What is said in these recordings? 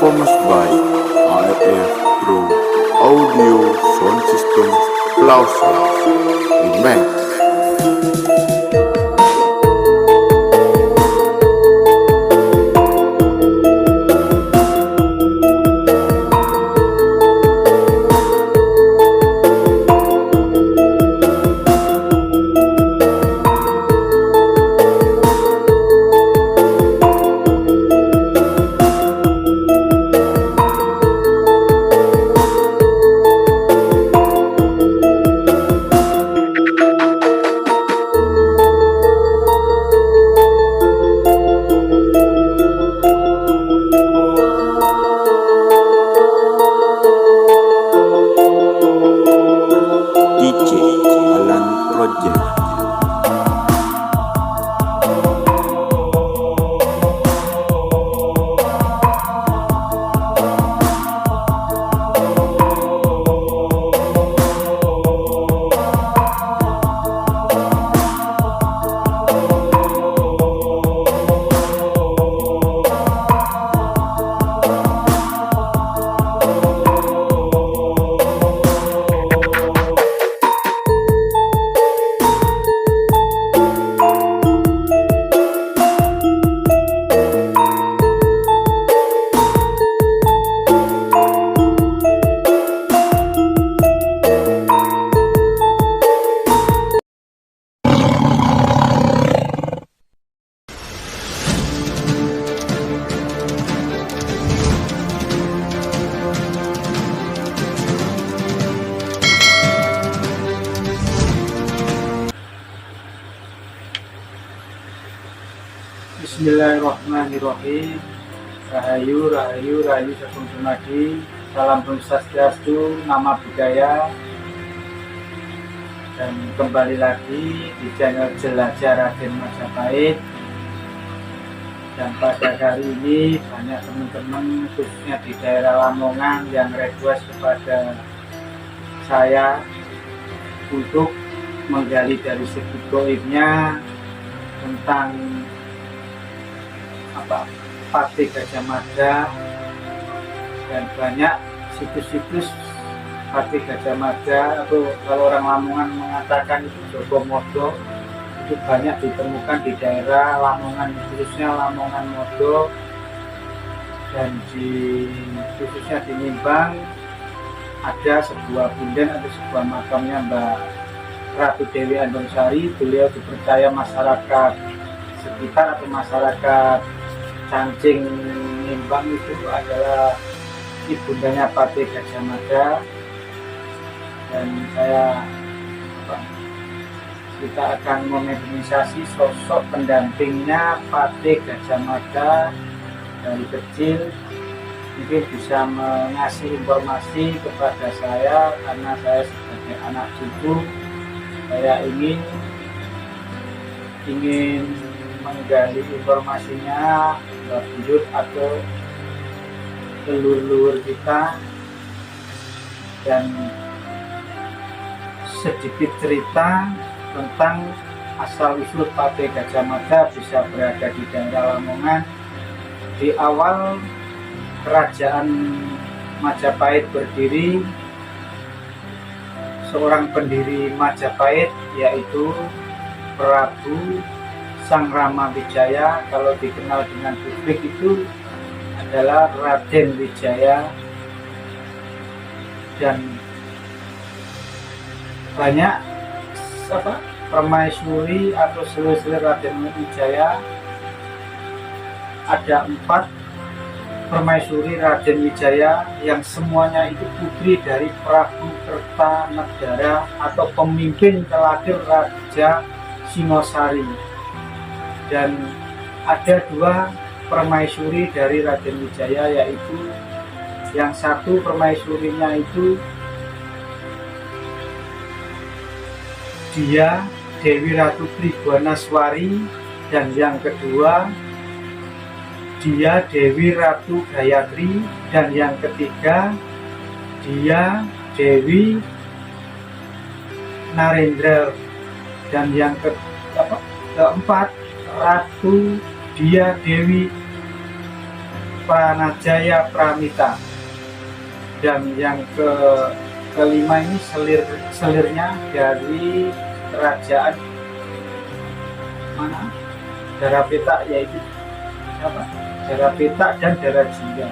Performance by AF Pro Audio Sound System Plaza Remix. DJ Alan Project. Bismillahirrahmanirrahim. Rahayu, rahayu, rahayu sakum dumadi. Salam swastiastu, nama budaya. Dan kembali lagi di channel Jelajah Raden Majapahit. Dan pada hari ini banyak teman-teman khususnya di daerah Lamongan yang request kepada saya untuk menggali dari segi goibnya tentang Patih Gajah Mada, dan banyak situs-situs Patih Gajah Mada, atau kalau orang Lamongan mengatakan itu Jogomodo, itu banyak ditemukan di daerah Lamongan, khususnya Lamongan Modo, dan khususnya di Nimbang ada sebuah punden atau sebuah makamnya Mbak Ratu Dewi Andongsari. Beliau dipercaya masyarakat sekitar atau masyarakat Cancing Nimbang itu adalah ibundanya Patih Gajah Mada, dan kita akan memodernisasi sosok pendampingnya Patih Gajah Mada dari kecil. Mungkin bisa mengasih informasi kepada saya, karena saya sebagai anak cucu, saya ingin menggali informasinya buyut atau leluhur kita, dan sedikit cerita tentang asal usul Patih Gajah Mada bisa berada di daerah Lamongan. Di awal kerajaan Majapahit berdiri, seorang pendiri Majapahit yaitu Prabu Sang Rama Wijaya, kalau dikenal dengan publik itu adalah Raden Wijaya, dan banyak permaisuri atau selir-selir Raden Wijaya. Ada 4 permaisuri Raden Wijaya yang semuanya itu putri dari Prabu Kertanegara atau pemimpin terakhir Raja Singosari. Dan ada 2 permaisuri dari Raden Wijaya, yaitu yang satu permaisurinya itu dia Dewi Ratu Tribhuwanaswari, dan yang kedua dia Dewi Ratu Gayatri, dan yang ketiga dia Dewi Narendra, dan yang keempat Ratu Dia Dewi Pranajaya Pramita. Dan yang kelima ini selirnya dari kerajaan mana? Darapeta, yaitu apa? Darapeta dan Darajinda.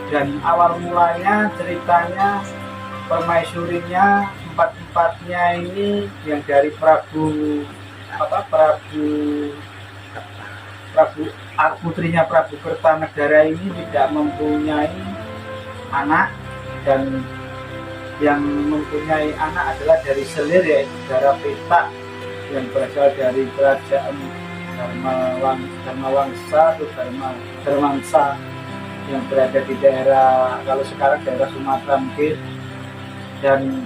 Dan awal mulanya ceritanya permaisurinya empat-empatnya ini yang dari putrinya Prabu Kertanegara ini tidak mempunyai anak, dan yang mempunyai anak adalah dari selir, yaitu Darapeta yang berasal dari kerajaan Dharmawangsa yang berada di daerah, kalau sekarang daerah Sumatera mungkin. Dan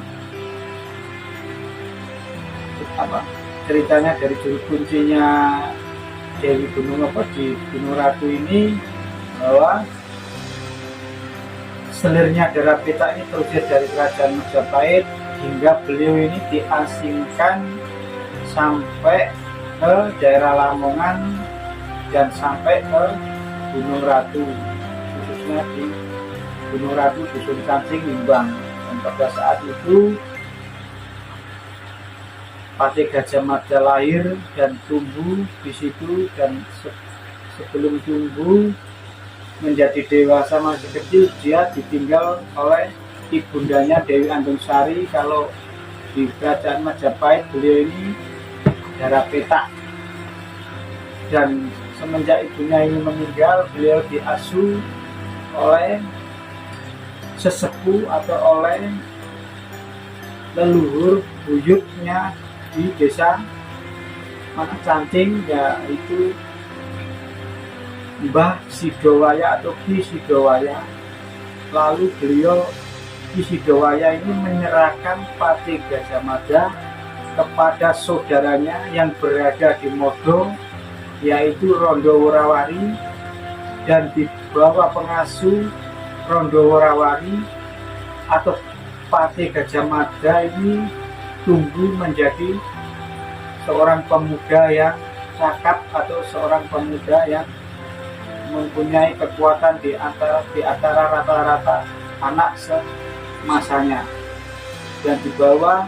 ceritanya dari juru kuncinya Dewi Gunung di Gunung Ratu ini, bahwa selirnya Darapeta ini terusir dari kerajaan Majapahit hingga beliau ini diasingkan sampai ke daerah Lamongan dan sampai ke Gunung Ratu, khususnya di Gunung Ratu Dusun Kancing, Limbang. Dan pada saat itu Patih Gajah Mada lahir dan tumbuh di situ, dan sebelum tumbuh menjadi dewasa masih kecil, dia ditinggal oleh ibundanya Dewi Anungsari. Kalau di kerajaan Majapahit beliau ini Darapeta, dan semenjak ibunya ini meninggal, beliau diasuh oleh sesepuh atau oleh leluhur buyutnya di desa mana Cancing, yaitu Mbah Sidowaya atau Ki Sidowaya. Lalu beliau Ki Sidowaya ini menyerahkan Patih Gajah Mada kepada saudaranya yang berada di Modo, yaitu Rondo Worawari, dan di bawah pengasuh Rondo Worawari atau Patih Gajah Mada ini tumbuh menjadi seorang pemuda yang cakap atau seorang pemuda yang mempunyai kekuatan di antara rata-rata anak semasanya. Dan di bawah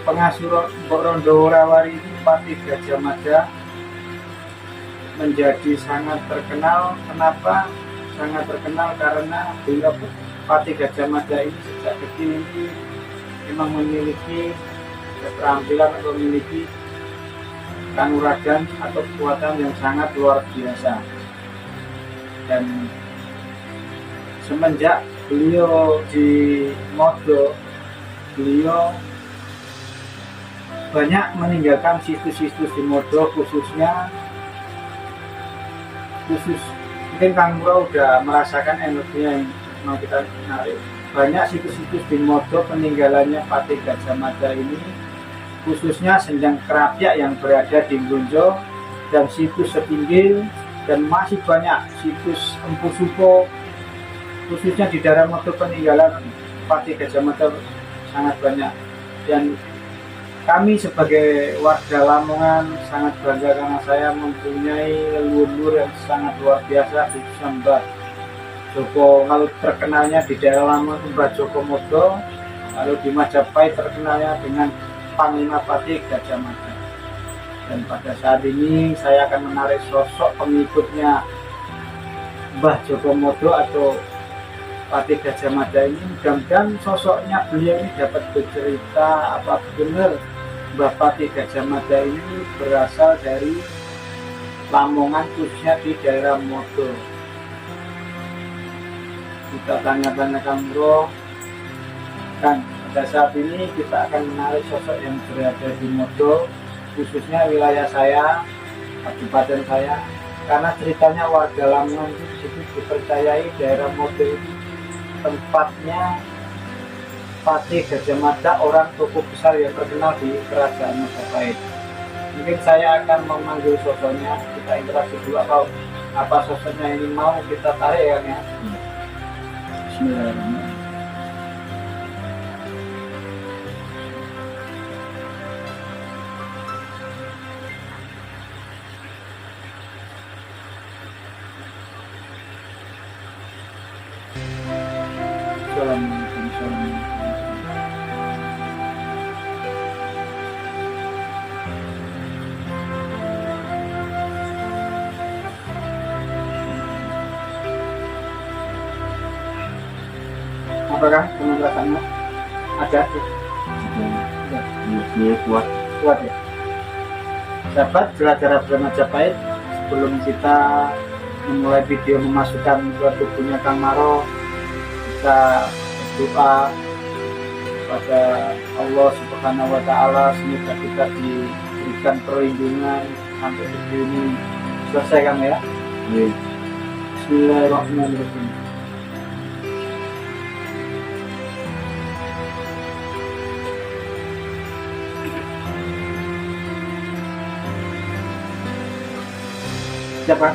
pengasuh Rondo Worawari ini, Patih Gajah Mada menjadi sangat terkenal. Kenapa sangat terkenal? Karena beliau Patih Gajah Mada ini sejak kecil ini memang memiliki keterampilan atau memiliki kanuragan atau kekuatan yang sangat luar biasa. Dan semenjak beliau di Modo, beliau banyak meninggalkan situs-situs di Modo, khususnya mungkin Kang Bro udah merasakan energinya yang mau kita narik. Banyak situs-situs di Modo peninggalannya Patih Gajah Mada ini, khususnya Senjang Kerapyak yang berada di Blonjo, dan situs Setinggil, dan masih banyak situs Empu Supo, khususnya di daerah Modo peninggalan Patih Gajah Mada sangat banyak. Dan kami sebagai warga Lamongan sangat bangga karena saya mempunyai leluhur yang sangat luar biasa, khususnya Mbah Joko. Kalau terkenalnya di daerah Lamongan Mbah Joko Modo, lalu di Majapahit terkenalnya dengan Panglima Patih Gajah Mada. Dan pada saat ini saya akan menarik sosok pengikutnya Mbah Joko Modo atau Patih Gajah Mada ini. Mudah-mudahan sosoknya beliau ini dapat bercerita apa benar Mbah Patih Gajah Mada ini berasal dari Lamongan, khususnya di daerah Modo. Kita tanya-tanya Kang Bro. Dan pada saat ini kita akan menarik sosok yang berada di Modo, khususnya wilayah saya, kabupaten saya. Karena ceritanya warga Lamongan itu dipercayai daerah Modo itu tempatnya Patih Gajah Mada, orang tokoh besar yang terkenal di kerajaan Majapahit. Mungkin saya akan memanggil sosoknya, kita interaksi dulu apa sosoknya ini mau kita tarik ya. Bismillahirrahmanirrahim. Apakah pemerasaannya ada? Ya. Ini kuat. Kuat ya. Sahabat Jelajah Majapahit, sebelum kita memulai video memasukkan ke tubuhnya Kang Maro, kita berdoa kepada Allah Subhanahu wa Ta'ala, semoga kita diberikan perlindungan sampai video ini selesai, Kang ya. Bismillahirrahmanirrahim. Siapa?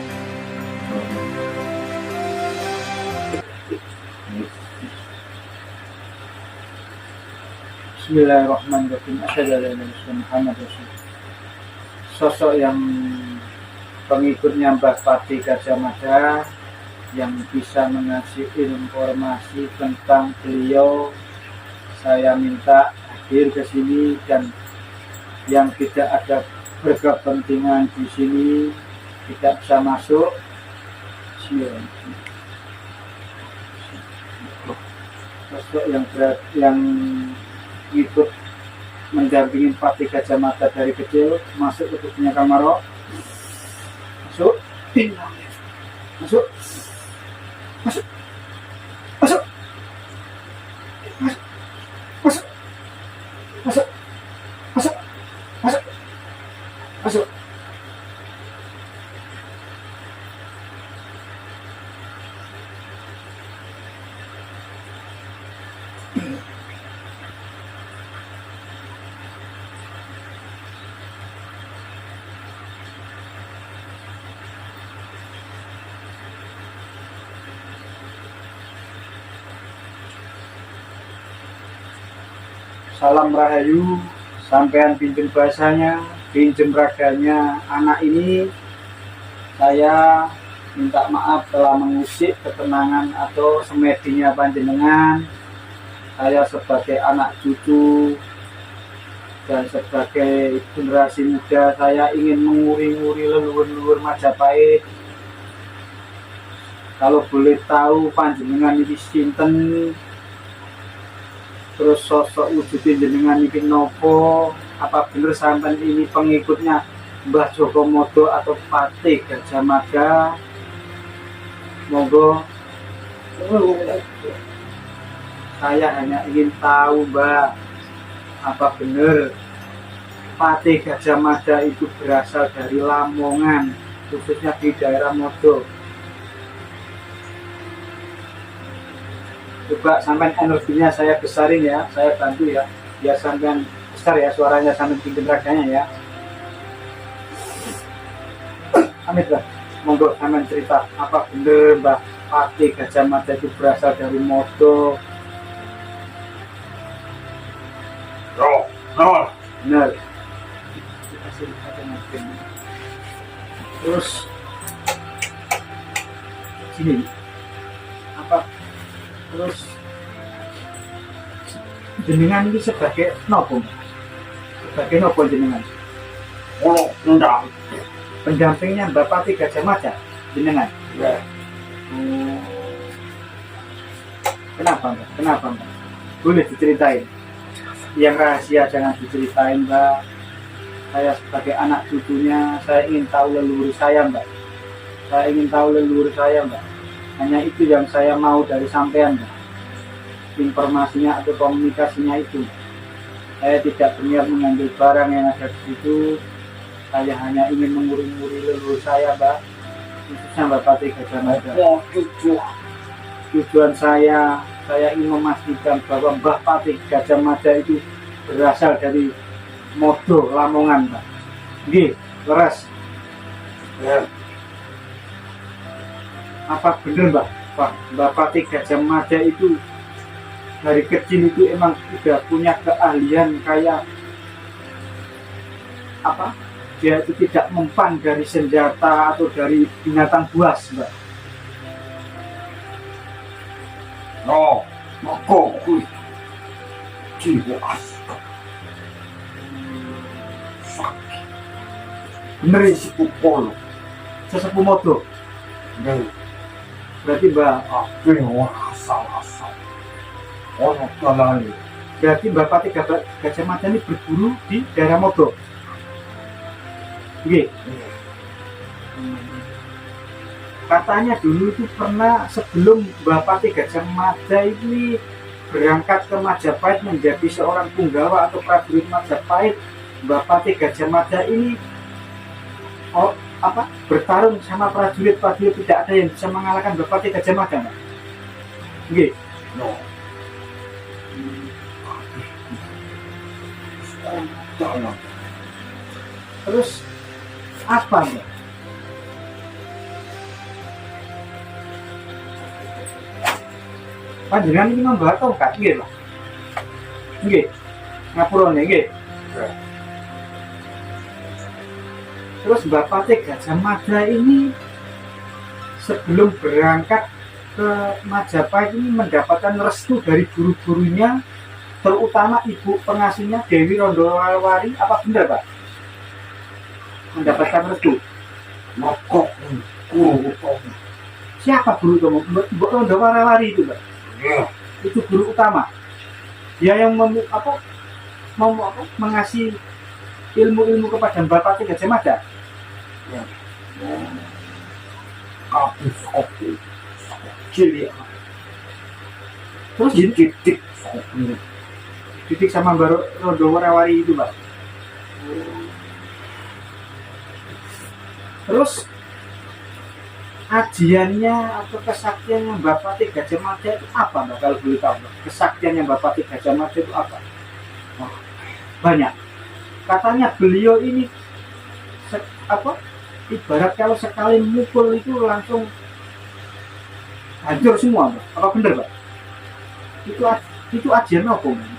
Bismillahirrahmanirrahim. Asyhadu an la ilaha illallah Muhammad Rasulullah. Sosok yang pengikutnya Mbah Pati Gajah Mada yang bisa mengasih informasi tentang beliau, saya minta hadir ke sini, dan yang tidak ada berkepentingan di sini tidak bisa masuk. Sosok yang ikut mendampingi Pati Gajah Mada dari kecil masuk ke tubuhnya Kang Maro. Masuk, masuk, masuk, masuk, masuk, masuk, masuk, masuk, masuk, masuk. Salam rahayu, sampean pinjem bahasanya, pinjem raganya. Anak ini saya minta maaf telah mengusik ketenangan atau semedinya panjenengan. Saya sebagai anak cucu dan sebagai generasi muda, saya ingin menguri-nguri leluhur-leluhur Majapahit. Kalau boleh tahu panjenengan ini sinten, terus sosok wujudin jenengan iki nopo, apa bener sampean ini pengikutnya Mbah Joko Modo atau Pati Gajah Mada? Monggo. Saya hanya ingin tahu, Mbak, apa bener Pati Gajah Mada itu berasal dari Lamongan, khususnya di daerah Modo? Coba sampai energinya saya besarin ya, saya bantu ya, biar sampai besar ya suaranya, sampai pinggir raganya ya. Amit Mbak, monggo sampai cerita, apa bener Mbak Pati Gajah Mada itu berasal dari Modo? Bener. Terus sini apa? Terus jenengan ini sebagai nopo? Sebagai nopo jenengan? Pendampingnya Mbak Pati Gajah Mada jenengan? Ya. Kenapa Mbak? Kenapa Mbak? Boleh diceritain? Yang rahasia jangan diceritain Mbak. Saya sebagai anak cucunya, saya ingin tahu leluhur saya Mbak. Saya ingin tahu leluhur saya Mbak. Hanya itu yang saya mau dari sampean Mbak. Informasinya atau komunikasinya itu. Saya tidak berniat mengambil barang yang ada di situ. Saya hanya ingin menguri-nguri leluhur saya Mbak. Khususnya Mbak Pati Gajah Mada. Tujuan saya ingin memastikan bahwa Mbah Pati Gajah Mada itu berasal dari Modo, Lamongan Mbak. Nggih, leres. Ya. Apa bener Mbak Pati Gajah Mada itu dari kecil itu emang sudah punya keahlian kayak apa? Dia itu tidak mempan dari senjata atau dari binatang buas Mbak. Kok kuwi jiwa asli sakit Bener ya, si Polo sesepuh modo. dan Berarti Mbak, aku yang asal-asal ono dalane berarti Mbak Pati Gajah Mada ini berburu di daerah Modo. Oke. Katanya dulu itu pernah sebelum Mbak Pati Gajah Mada ini berangkat ke Majapahit menjadi seorang punggawa atau prajurit Majapahit, Mbak Pati Gajah Mada ini bertarung sama prajurit-prajurit, tidak ada yang bisa mengalahkan Mbak Pati Gajah Mada. Oke. no dalam Terus apa Mbak? Panjenengan ini membawa tongkat, nggih Pak? Nggih. Ngapurane nggih. Terus Mbak Pati Gajah Mada ini sebelum berangkat ke Majapahit ini mendapatkan restu dari guru-gurunya, terutama ibu pengasuhnya Dewi Rondowari. Apa benar Pak? Mendapatkan restu. mokok guru utama Siapa guru utama? Mbak Rondowari itu Pak? ya Itu guru utama. Dia yang mengasih ilmu-ilmu kepada Mbak Pati Gajah Mada. kabus kopi cilik Terus dididik kopi didik sama Mbak Rondowari itu Pak. Terus ajiannya atau kesaktiannya Mbak Pati Gajah Mada itu apa Mbak, kalau boleh tahu Mbak? Kesaktiannya Mbak Pati Gajah Mada itu apa? Banyak. Katanya beliau ini ibarat kalau sekali mukul itu langsung hancur semua Mbak. Apa benar Mbak? Itu ajian apa Mbak?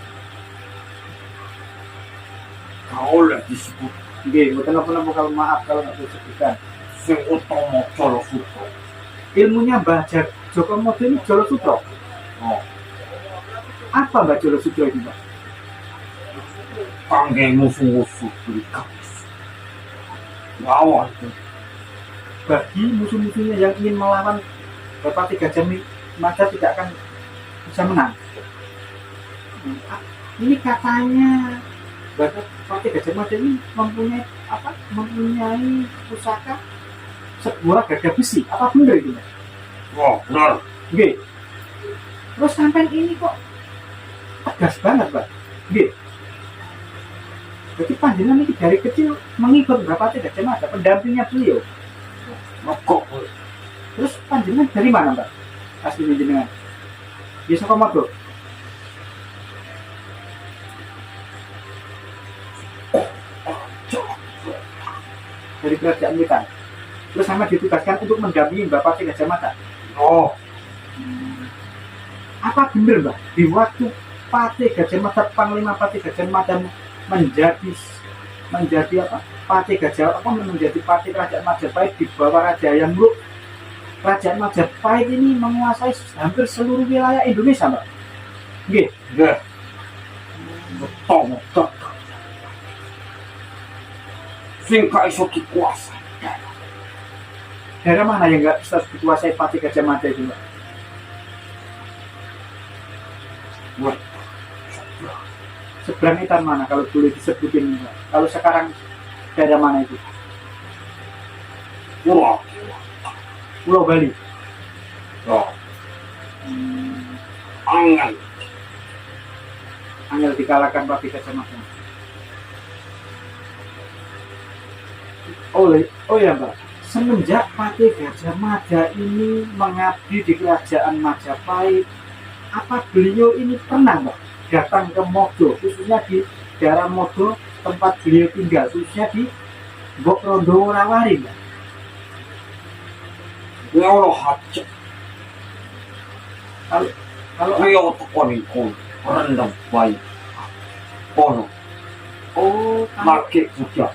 kau lah disebut Nggih, mboten napa-napa, kalau maaf kalau nggak disebutkan. sing utama Jolo Sutro Ilmunya Mbah Joko Modo ini Jolo Sutro. oh Apa Mbak Jolo Sutro ini Mbak? panggil musuh-musuh beli kabus lawan Bagi musuh-musuhnya yang ingin melawan Mbak Pati Gajah Mada tidak akan bisa menang. Ini katanya Mbak Pati Gajah Mada ini mempunyai pusaka sebuah gagah besi. Apa benar itu Mbak? wah benar Oke. Terus sampai ini kok tegas banget Mbak. Oke. Jadi panjenengan ini dari kecil mengikut Mbak Pati Gajah Mada, pendampingnya beliau. mokok Terus panjenengan dari mana Mbak? Asli jenengan? Di Saka Modo. Dari kerajaan Wetan. Terus sama ditugaskan untuk mendampingi Mbak Pati Gajah Mada. oh Apa benar Mbak? Di waktu Pati Gajah Mada, Panglima Pati Gajah Mada menjadi Pati Kerajaan Majapahit di bawah Raja Yamruk, Kerajaan Majapahit ini menguasai hampir seluruh wilayah Indonesia Mbak. Nggih. ya betul sing gak iso dikuasai Daerah mana yang nggak bisa dikuasai Pati Gajah Mada itu Mbak? buat Seberang Itan mana kalau boleh disebutin Mbak? Kalau sekarang daerah mana itu? pulau Pulau Bali. ya angin Angel dikalahkan Pati Gajah Mada. Oh ya Mbak, semenjak Pati Gajah Mada ini mengabdi di Kerajaan Majapahit, apa beliau ini pernah Mbak datang ke Modo, khususnya di daerah Modo tempat beliau tinggal, khususnya di Mbok Rondowari Mbak? ya Allah hajat Kalau ya tekon iku rendam baik kono oh market budak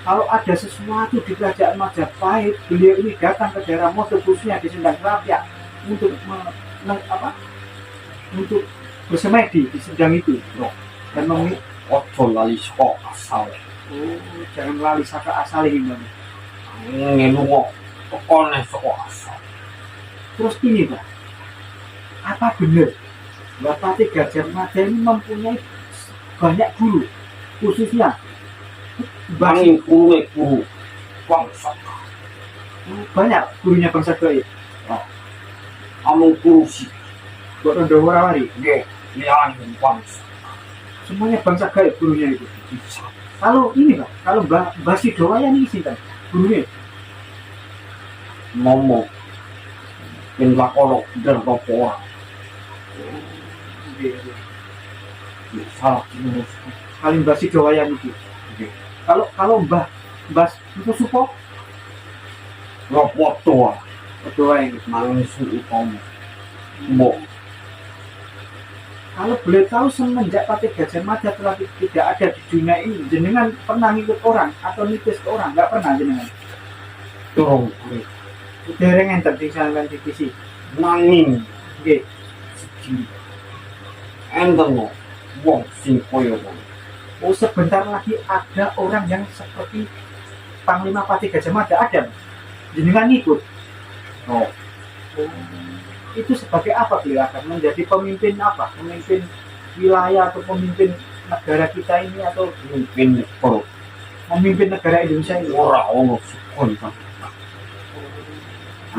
kalau ada sesuatu di Kerajaan Majapahit, beliau ini datang ke daerah Modo, khususnya di Sendang Krapyak untuk untuk bersemedi di sedang itu. Yo. Dan Ojo lali saka asal. jangan lali saka asal ini Bang. Ngelungo tekone saka asal. Terus ini Pak, apa benar Mbak Pati Gajah Mada ini mempunyai banyak guru, khususnya Bangin guru bangsa. banyak gurunya bangsa Gaib. Amung guru sih. Buat Rondo Warawari, Nggih, lian bangsa. semuanya bangsa Gaib gurunya itu. Bisa. Kalau ini Pak, kalau Mbak Sidowayan ini sih kan gurunya. Ngomong. Ben lakoro derbopo orang. Salah terus. Kali Mbak Sidowayan itu. Kalau Mbak itu Supo, Ropot tua. Sidowayan itu. Mangsu utama. Mbok. Kalau boleh tahu semenjak Pati Gajah Mada telah tidak ada di dunia ini, jenengan pernah ngikut orang atau nitis ke orang? Nggak pernah jenengan. Turung kulit. Dereng enten di sana divisi. Nanging. Oke, Segi. Enten no. Wong sing koyo wong. oh sebentar lagi ada orang yang seperti Panglima Pati Gajah Mada ada. Jenengan ngikut. Oh. Itu sebagai apa beliau akan menjadi pemimpin apa? Pemimpin wilayah atau pemimpin negara kita ini atau Mungkin perut. memimpin negara Indonesia ini? Ora ono sukon kan.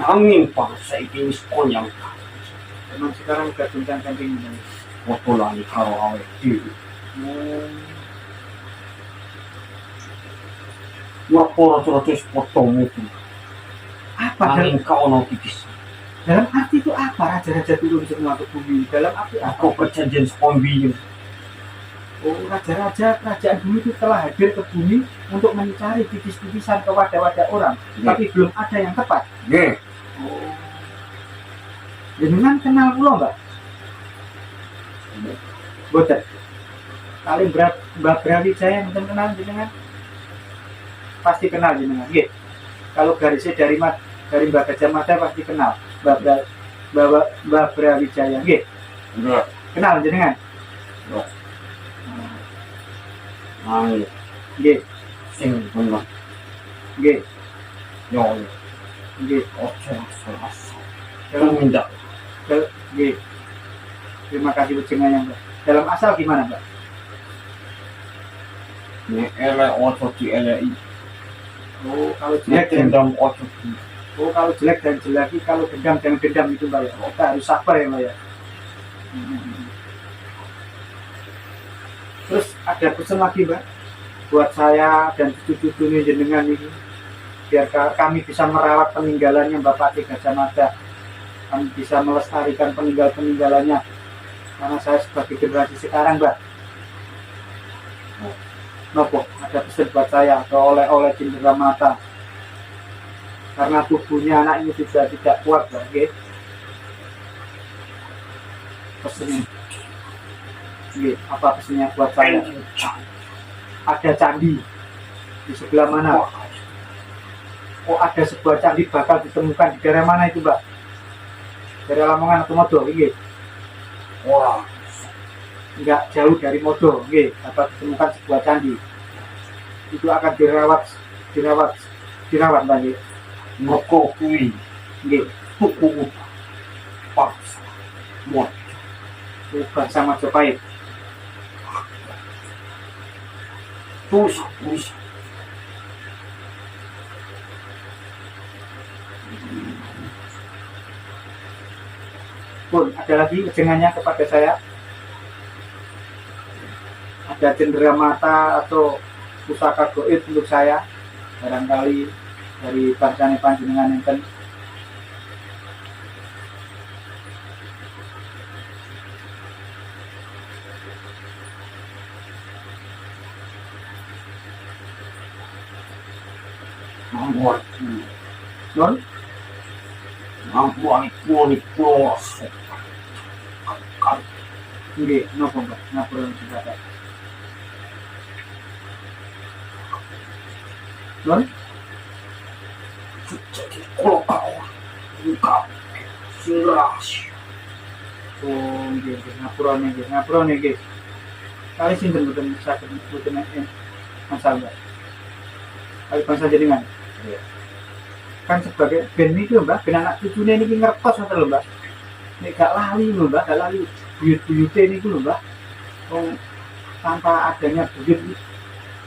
Angin bangsa iki wis konyang. Memang sekarang udah guncang-ganting ini. Foto lagi karo awake dhewe. Lapor terus fotomu itu. Apa dalam, Angin kau ono tipis. dalam arti itu apa raja-raja turun semua ke bumi? Dalam arti apa? Aku perjanjian sepombi. Oh, raja-raja kerajaan dulu itu telah hadir ke bumi untuk mencari tipis-tipisan ke wadah-wadah orang, tapi belum ada yang tepat. Nggih. Oh. Jenengan kenal kula, Mbak? Boten. Kali Mbak Brawijaya mboten kenal jenengan? Pasti kenal jenengan. Nggih. Kalau garisnya dari Mbak Gajah Mada pasti kenal. Mbak Brawijaya. Nggih. Nggih. Kenal jenengan? Angin Nggih. sing bener. Nggih. Yo. Nggih. Ojo salah. Dalam Minta. Nggih. Terima kasih ujangannya, Mbak. Dalam asal gimana, Mbak? Nek elek ojo dieleki. Oh, kalau Nek jelek dan dendam ojo. kalau jelek dan jeleki, kalau dendam jangan dendam itu, Mbak ya. Kita harus sabar ya, Mbak ya. Terus ada pesan lagi, Mbak, buat saya dan cucu-cucunya jenengan ini, biar kami bisa merawat peninggalannya Mbak Pati Gajah Mada, kami bisa melestarikan peninggalannya, karena saya sebagai generasi sekarang, Mbak. Nopo, ada pesan buat saya atau oleh-oleh cindera mata, karena tubuhnya anak ini sudah tidak kuat, Mbak. Oke? Pesannya. Oke, apa pesannya buat saya? Ada candi di sebelah mana? Oh, ada sebuah candi bakal ditemukan di daerah mana itu, Mbak? Daerah Lamongan atau Modo? Iya. Wah, Enggak jauh dari Modo, oke, dapat ditemukan sebuah candi. Itu akan dirawat Mbak. Nggih. mergo kuwi Nggih. tuku paksa. Mot. Bangsa Majapahit. Terus. Pun ada lagi wejangannya kepada saya. Ada cendera mata atau pusaka goib untuk saya, barangkali dari bangsane panjenengan enten. Mampuan Non, kuwi kulos. nggih, napa Mbak? Ngapura sebentar. Non, Jadi kalau kau buka sing rahasia. Oh, nggih, ngapura nggih. Kali sinten mboten saged mboten masalah, Mbak. Kali bangsa jenengan. Iya. Kan sebagai ben niki lho, Mbak, ben anak cucune niki ngertos ngoten lho, Mbak. Nek gak lali lho, Mbak, gak lali buyut-buyute niku lho, Mbak. Wong tanpa adanya buyut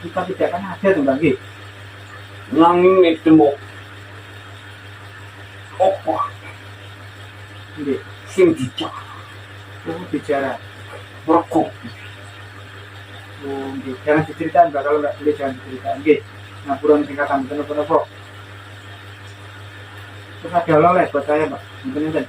kita tidak akan ada tuh, Mbak, nggih. Nanging itu mau apa Nggih. sing dijak Oh, bicara. mergo Oh, nggih. Jangan diceritain, Mbak, kalau nggak boleh jangan diceritain. Nggih. Ngapura singkatan kenapa-napa. Terus ada oleh buat saya, Mbak. Mungkin.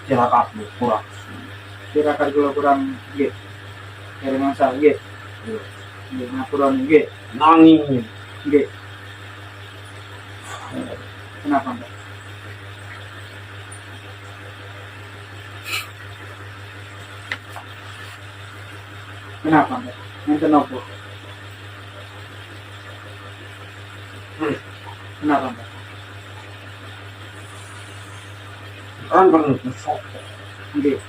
silakan kurang Kira-kira kalau kurang nggih. Dari masa nggih. Nggih, ngapura nggih. nanging Nggih. Kenapa, Mbak? Kenapa, Mbak? Ngenten nopo? Kenapa, Mbak? kan perlu sopo Nggih.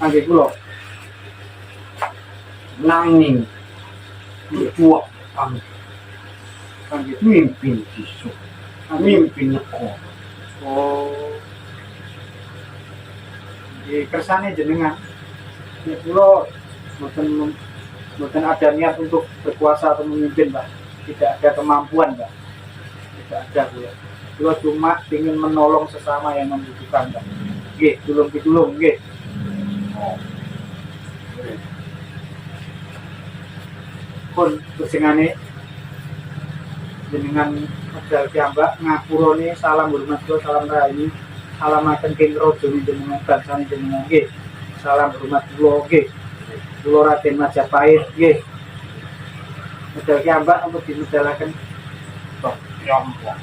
Nggih kula. nanging berjuang Nggih. mimpin isu mimpin negara Oh. Nggih, kersane jenengan. Ya kula mboten ada niat untuk berkuasa atau memimpin, Mbak. Tidak ada kemampuan, Mbak. Tidak ada kula. Kula cuma ingin menolong sesama yang membutuhkan, Mbak. Nggih, tulung-pitulung nggih. Pun kesingane jenengan medal piyambak ngapurane salam hormat kula salam rahayu salamaken king raja jenengan bangsane jenengan nggih. Salam hormat kula nggih. Kula Raden Majapahit nggih. Medal piyambak untuk dimedalaken piyambak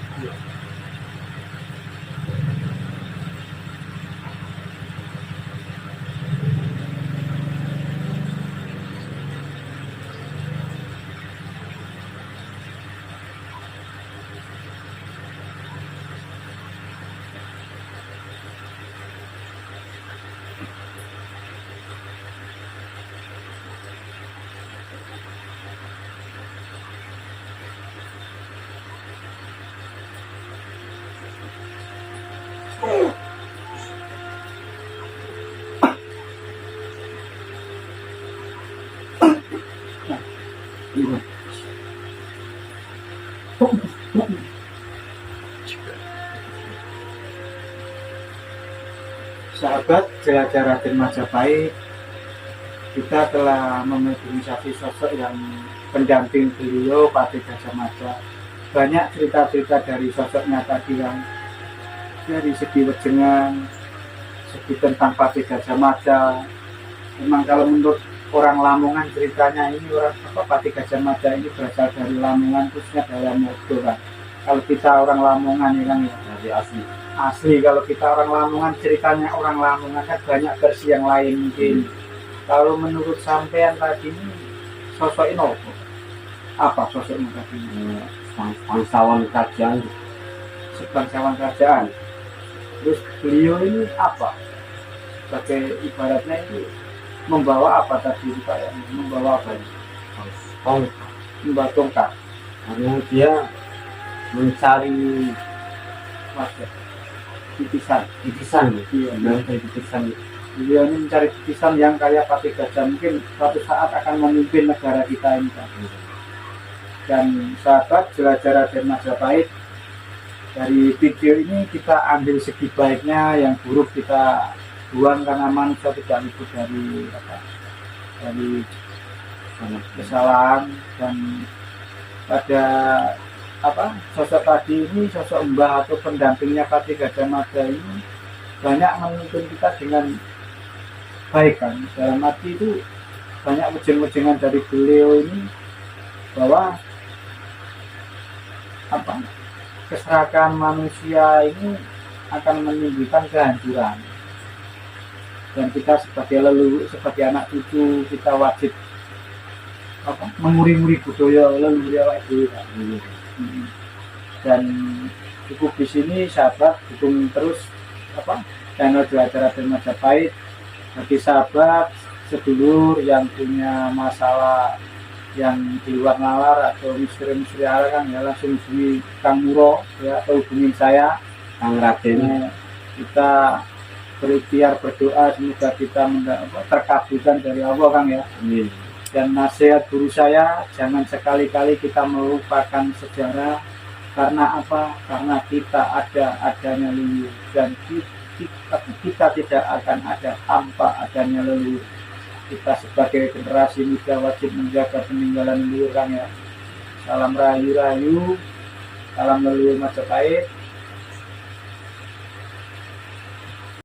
Sahabat jelajah Raden Majapahit, kita telah memobilisasi sosok yang pendamping beliau Patih Gajah Mada. Banyak cerita-cerita dari sosoknya tadi yang dari segi wejengan, segi tentang Patih Gajah Mada. Memang kalau menurut orang Lamongan ceritanya ini Patih Gajah Mada ini berasal dari Lamongan, khususnya dalam Modo, kan. Kalau kita orang Lamongan ya kan ya, dari asli kalau kita orang Lamongan ceritanya orang Lamongan kan banyak versi yang lain mungkin. Kalau menurut sampean tadi ini sosok ini apa sosoknya tadi ini? bangsawan kerajaan Sebangsawan kerajaan. Terus beliau ini apa? Sebagai ibaratnya ini membawa apa tadi Pak ya? Membawa apa ini? tongkat Membawa tongkat. karena dia mencari Wajah. Titisan. Iya. dari titisan Beliau ini mencari titisan yang kayak Patih Gajah, mungkin suatu saat akan memimpin negara kita ini, Pak. Dan sahabat jelajah Raden Majapahit, dari video ini kita ambil segi baiknya, yang buruk kita buang karena manusia tidak luput dari kesalahan. Dan pada sosok tadi ini, sosok mbah atau pendampingnya Patih Gajah Mada ini banyak menuntun kita dengan baik, kan. Dalam arti itu banyak wejengan dari beliau ini bahwa apa keserakahan manusia ini akan menimbulkan kehancuran, dan kita sebagai leluhur, sebagai anak cucu, kita wajib apa menguri-nguri budaya leluhur awake dhewe. Dan cukup di sini sahabat, dukung terus apa channel Juara Majapahit. Bagi sahabat sedulur yang punya masalah yang di luar nalar atau misteri-misteri kan ya, langsung hubungi Kang Muro ya, atau hubungin saya Kang Raden. Kita berikhtiar berdoa semoga kita terkabulkan dari Allah Kang ya. Amin. Dan nasihat guru saya, jangan sekali-kali kita melupakan sejarah. Karena apa? Karena kita adanya leluhur, dan kita tidak akan ada tanpa adanya leluhur. Kita sebagai generasi muda wajib menjaga peninggalan leluhur Kang ya. Salam rahayu, salam leluhur Majapahit.